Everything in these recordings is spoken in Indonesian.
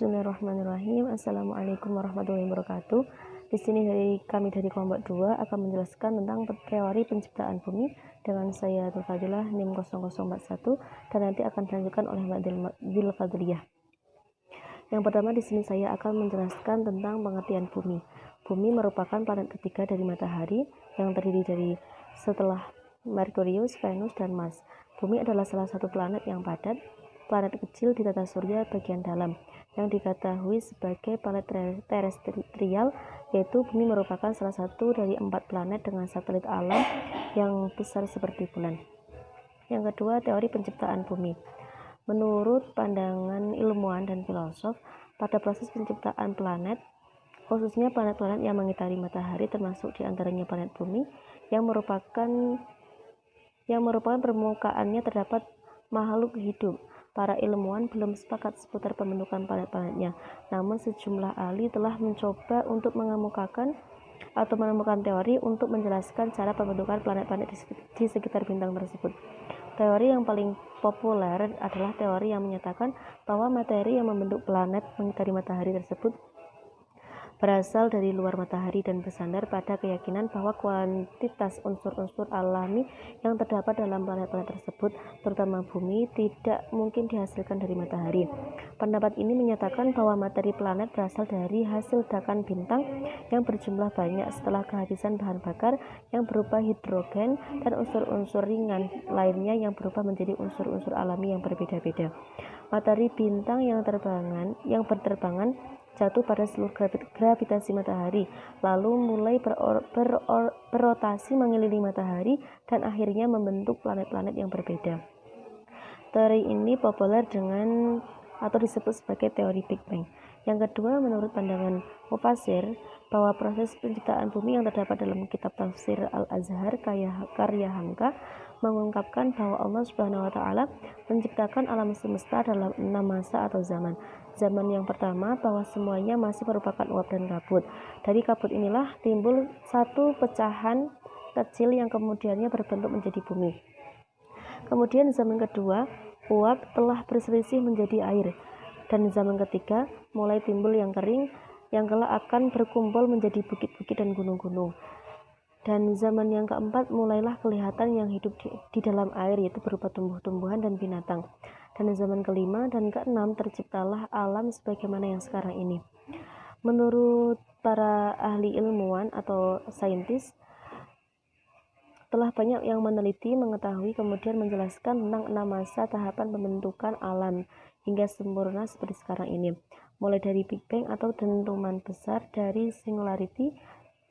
Bismillahirrahmanirrahim. Assalamualaikum warahmatullahi wabarakatuh. Di sini kami dari kelompok 2 akan menjelaskan tentang teori penciptaan bumi dengan saya Fadilah NIM 0041 dan nanti akan dilanjutkan oleh Mbak Dil Fadliyah. Yang pertama di sini saya akan menjelaskan tentang pengertian bumi. Bumi merupakan planet ketiga dari matahari yang terdiri dari setelah Merkurius, Venus, dan Mars. Bumi adalah salah satu planet yang padat, planet kecil di tata surya bagian dalam, yang diketahui sebagai planet terestrial, yaitu Bumi merupakan salah satu dari 4 planet dengan satelit alam yang besar seperti bulan. Yang kedua, teori penciptaan bumi. Menurut pandangan ilmuwan dan filosof, pada proses penciptaan planet, khususnya planet-planet yang mengitari matahari, termasuk diantaranya planet bumi, yang merupakan permukaannya terdapat makhluk hidup. Para ilmuwan belum sepakat seputar pembentukan planet-planetnya, namun sejumlah ahli telah mencoba untuk menemukan teori untuk menjelaskan cara pembentukan planet-planet di sekitar bintang tersebut. Teori yang paling populer adalah teori yang menyatakan bahwa materi yang membentuk planet mengitari matahari tersebut berasal dari luar matahari dan bersandar pada keyakinan bahwa kuantitas unsur-unsur alami yang terdapat dalam planet-planet tersebut, terutama bumi, tidak mungkin dihasilkan dari matahari. Pendapat ini menyatakan bahwa materi planet berasal dari hasil ledakan bintang yang berjumlah banyak setelah kehabisan bahan bakar yang berupa hidrogen dan unsur-unsur ringan lainnya yang berubah menjadi unsur-unsur alami yang berbeda-beda. Materi bintang yang berterbangan jatuh pada seluruh gravitasi matahari, lalu mulai berotasi mengelilingi matahari dan akhirnya membentuk planet-planet yang berbeda. Teori ini populer disebut sebagai teori Big Bang. Yang kedua, menurut pandangan Mufassir, bahwa proses penciptaan bumi yang terdapat dalam kitab tafsir Al-Azhar karya Hamka mengungkapkan bahwa Allah Subhanahu wa taala menciptakan alam semesta dalam 6 masa atau zaman. Zaman yang pertama, bahwa semuanya masih merupakan uap dan kabut. Dari kabut inilah timbul satu pecahan kecil yang kemudiannya berbentuk menjadi bumi. Kemudian zaman kedua, uap telah berselisih menjadi air. Dan zaman ketiga, mulai timbul yang kering, yang kelak akan berkumpul menjadi bukit-bukit dan gunung-gunung. Dan zaman yang keempat, mulailah kelihatan yang hidup di dalam air, yaitu berupa tumbuh-tumbuhan dan binatang. Dan zaman kelima dan keenam, terciptalah alam sebagaimana yang sekarang ini. Menurut para ahli ilmuwan atau saintis, telah banyak yang meneliti, mengetahui, kemudian menjelaskan tentang 6 masa tahapan pembentukan alam hingga sempurna seperti sekarang ini, mulai dari Big Bang atau dentuman besar dari singularity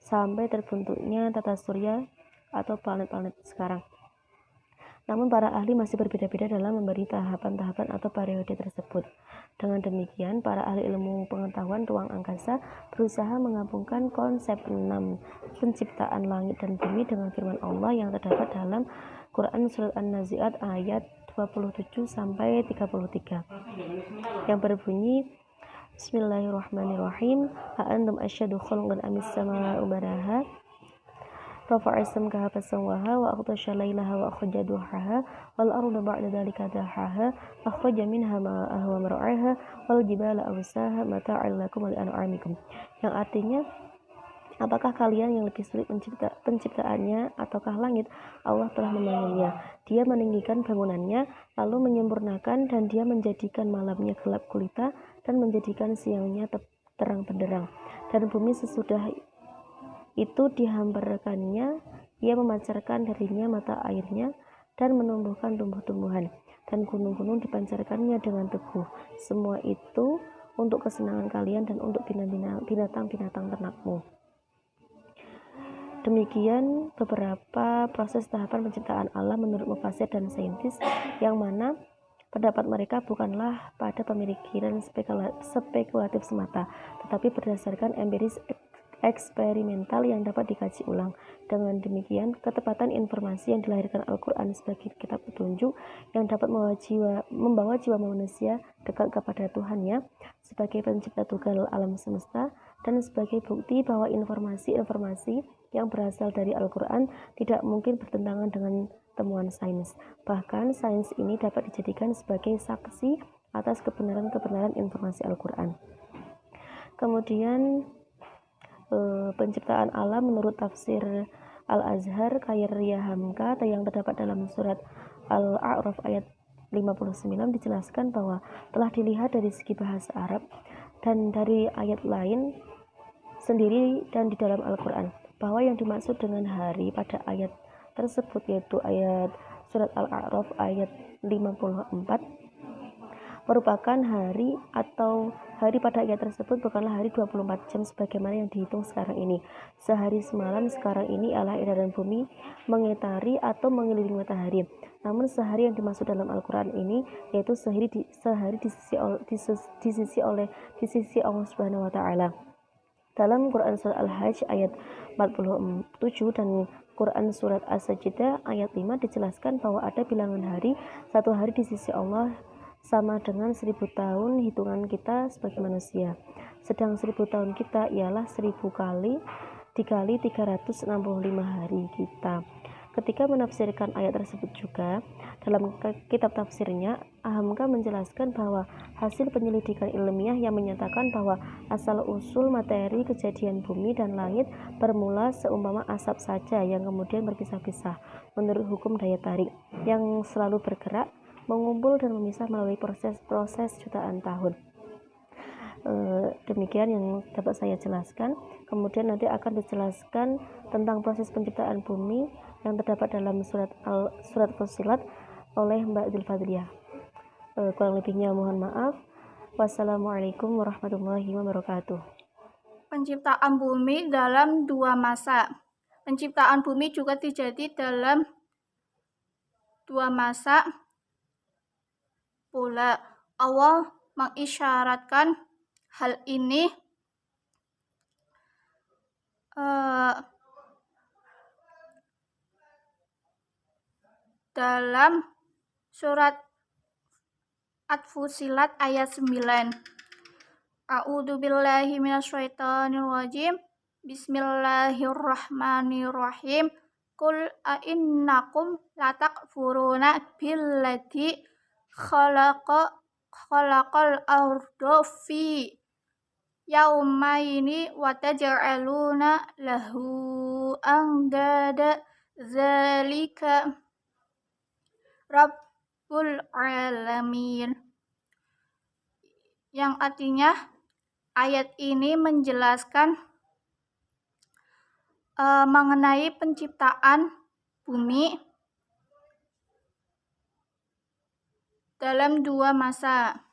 sampai terbentuknya tata surya atau planet-planet sekarang. Namun para ahli masih berbeda-beda dalam memberi tahapan-tahapan atau periode tersebut. Dengan demikian, para ahli ilmu pengetahuan ruang angkasa berusaha menggabungkan konsep 6 penciptaan langit dan bumi dengan firman Allah yang terdapat dalam Quran Surat An-Nazi'at ayat 27 sampai 33 yang berbunyi, Bismillahirrahmanirrahim. Ha'antum asyadu khalqan amis sama'u banaha rafa'a samkaha fasawwaha wa aghtasha lailaha wa akhraja duhaha wal arda ba'da dhalika dahaha akhraja minha ma'aha wa mar'aha wal jibala awsaha mata'an lakum wa li'an'amikum, yang artinya, apakah kalian yang lebih sulit penciptaannya ataukah langit? Allah telah membangunnya, Dia meninggikan bangunannya, lalu menyempurnakan, dan Dia menjadikan malamnya gelap gulita dan menjadikan siangnya terang benderang. Dan bumi sesudah itu dihamparkannya, Ia memancarkan darinya mata airnya dan menumbuhkan tumbuh-tumbuhan, dan gunung-gunung dipancarkannya dengan teguh. Semua itu untuk kesenangan kalian dan untuk binatang-binatang ternakmu. Demikian beberapa proses tahapan penciptaan alam menurut mufassir dan saintis, yang mana pendapat mereka bukanlah pada pemikiran spekulatif semata, tetapi berdasarkan empiris eksperimental yang dapat dikaji ulang. Dengan demikian, ketepatan informasi yang dilahirkan Al-Quran sebagai kitab petunjuk yang dapat membawa jiwa manusia dekat kepada Tuhannya sebagai pencipta tunggal alam semesta, dan sebagai bukti bahwa informasi-informasi yang berasal dari Al-Quran tidak mungkin bertentangan dengan temuan sains. Bahkan sains ini dapat dijadikan sebagai saksi atas kebenaran-kebenaran informasi Al-Quran. Kemudian penciptaan alam menurut tafsir Al-Azhar Khairiyah Hamka yang terdapat dalam surat Al-A'raf ayat 59 dijelaskan bahwa telah dilihat dari segi bahasa Arab dan dari ayat lain sendiri dan di dalam Al-Quran bahwa yang dimaksud dengan hari pada ayat tersebut yaitu ayat surat Al-A'raf ayat 54 merupakan hari atau hari pada ayat tersebut bukanlah hari 24 jam sebagaimana yang dihitung sekarang ini. Sehari semalam sekarang ini adalah edaran bumi mengitari atau mengelilingi matahari. Namun sehari yang dimaksud dalam Al-Quran ini yaitu sehari di sisi Allah Subhanahu wa taala. Dalam Quran surat Al-Hajj ayat 47 dan Quran surat As-Sajdah ayat 5 dijelaskan bahwa ada bilangan hari, satu hari di sisi Allah sama dengan 1000 tahun hitungan kita sebagai manusia. Sedang 1000 tahun kita ialah 1000 kali dikali 365 hari kita. Ketika menafsirkan ayat tersebut juga, dalam kitab tafsirnya, Hamka menjelaskan bahwa hasil penyelidikan ilmiah yang menyatakan bahwa asal-usul materi kejadian bumi dan langit bermula seumpama asap saja yang kemudian berpisah-pisah menurut hukum daya tarik yang selalu bergerak, mengumpul dan memisah melalui proses jutaan tahun. Demikian yang dapat saya jelaskan. Kemudian nanti akan dijelaskan tentang proses penciptaan bumi yang terdapat dalam surat Fussilat oleh Mbak Zulfadriyah. Kurang lebihnya mohon maaf. Wassalamualaikum warahmatullahi wabarakatuh. Penciptaan bumi dalam 2 masa. Penciptaan bumi juga terjadi dalam 2 masa pula. Allah mengisyaratkan hal ini dalam surat At-Fussilat ayat 9. A'udzubillahi minasyaitonirrajim. Bismillahirrahmanirrahim. Qul a'innakum latakfuruna billadzi khalaqal arda fi yaumaini wa taj'aluna lahu andada zalika Rabbul Alamin. Yang artinya ayat ini menjelaskan mengenai penciptaan bumi dalam 2 masa.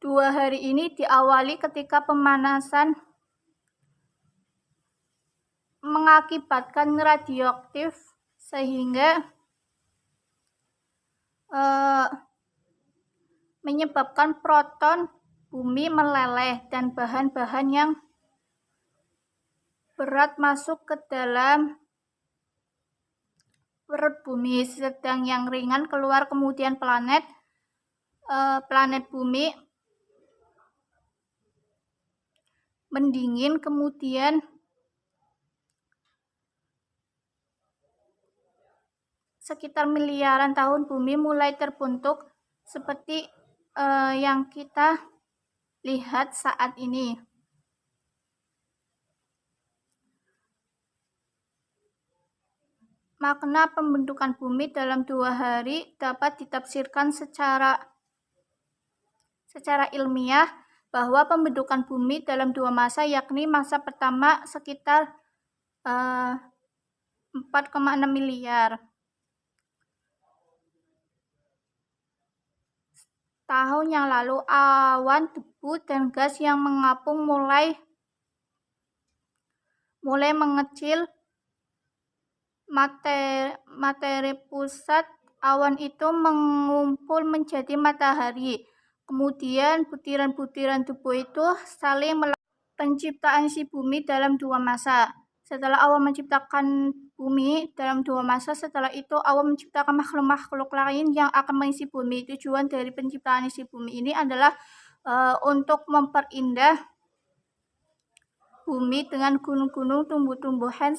Dua hari ini diawali ketika pemanasan mengakibatkan radioaktif sehingga menyebabkan proton bumi meleleh dan bahan-bahan yang berat masuk ke dalam perut bumi, sedang yang ringan keluar. Kemudian planet bumi mendingin, kemudian sekitar miliaran tahun bumi mulai terbentuk seperti yang kita lihat saat ini. Makna pembentukan bumi dalam 2 hari dapat ditafsirkan secara ilmiah bahwa pembentukan bumi dalam 2 masa, yakni masa pertama sekitar 4,6 miliar tahun yang lalu, awan, debu, dan gas yang mengapung mulai mengecil. Materi pusat awan itu mengumpul menjadi matahari. Kemudian butiran-butiran debu itu saling melakukan penciptaan si bumi dalam 2 masa. Setelah Allah menciptakan bumi dalam 2 masa, setelah itu Allah menciptakan makhluk-makhluk lain yang akan mengisi bumi. Tujuan dari penciptaan isi bumi ini adalah untuk memperindah bumi dengan gunung-gunung, tumbuh-tumbuhan,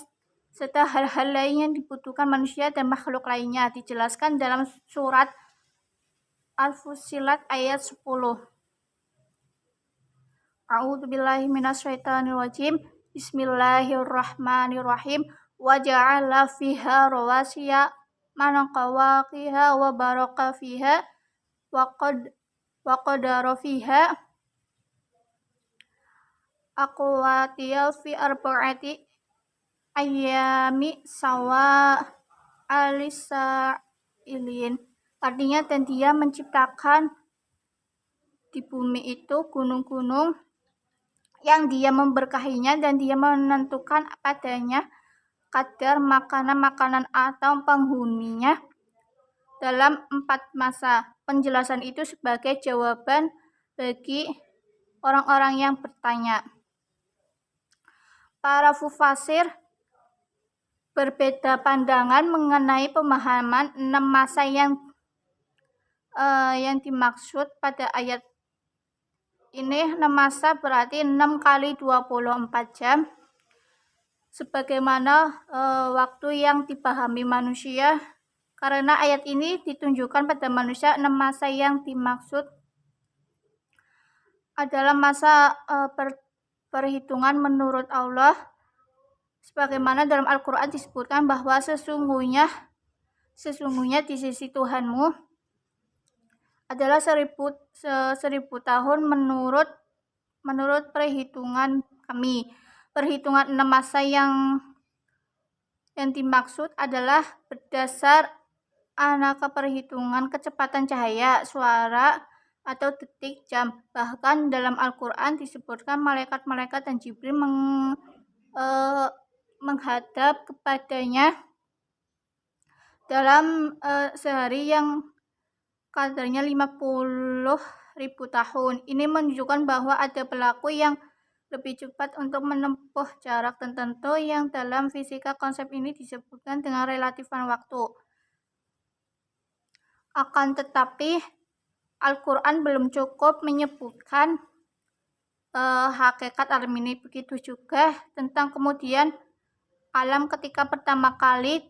serta hal-hal lain yang dibutuhkan manusia dan makhluk lainnya, dijelaskan dalam surat Al-Fussilat ayat 10. A'udzubillahi minasyaitonirrajim. Bismillahirrahmanirrahim. Wa ja'ala fiha rawasiya man qawaqiha wa baraka fiha wa qadara fiha aqwatiya fi arba'ati ayyami sawa alisailin. Artinya, dan Dia menciptakan di bumi itu gunung-gunung yang Dia memberkahinya, dan Dia menentukan padanya kadar makanan-makanan atau penghuninya dalam 4 masa. Penjelasan itu sebagai jawaban bagi orang-orang yang bertanya. Para mufasir berbeda pandangan mengenai pemahaman 6 masa yang dimaksud pada ayat ini. 6 masa berarti 6 kali 24 jam sebagaimana waktu yang dipahami manusia, karena ayat ini ditunjukkan pada manusia. 6 masa yang dimaksud adalah masa perhitungan menurut Allah, sebagaimana dalam Al-Quran disebutkan bahwa sesungguhnya di sisi Tuhanmu adalah 1000 tahun menurut perhitungan kami. Perhitungan 6 masa yang dimaksud adalah berdasar aneka perhitungan kecepatan cahaya, suara, atau detik, jam. Bahkan dalam Al-Quran disebutkan malaikat-malaikat dan Jibril menghadap kepadanya dalam sehari yang kadarnya 50.000 tahun. Ini menunjukkan bahwa ada pelaku yang lebih cepat untuk menempuh jarak tertentu yang dalam fisika konsep ini disebutkan dengan relatifan waktu. Akan tetapi Al-Quran belum cukup menyebutkan hakikat alam ini. Begitu juga tentang kemudian alam ketika pertama kali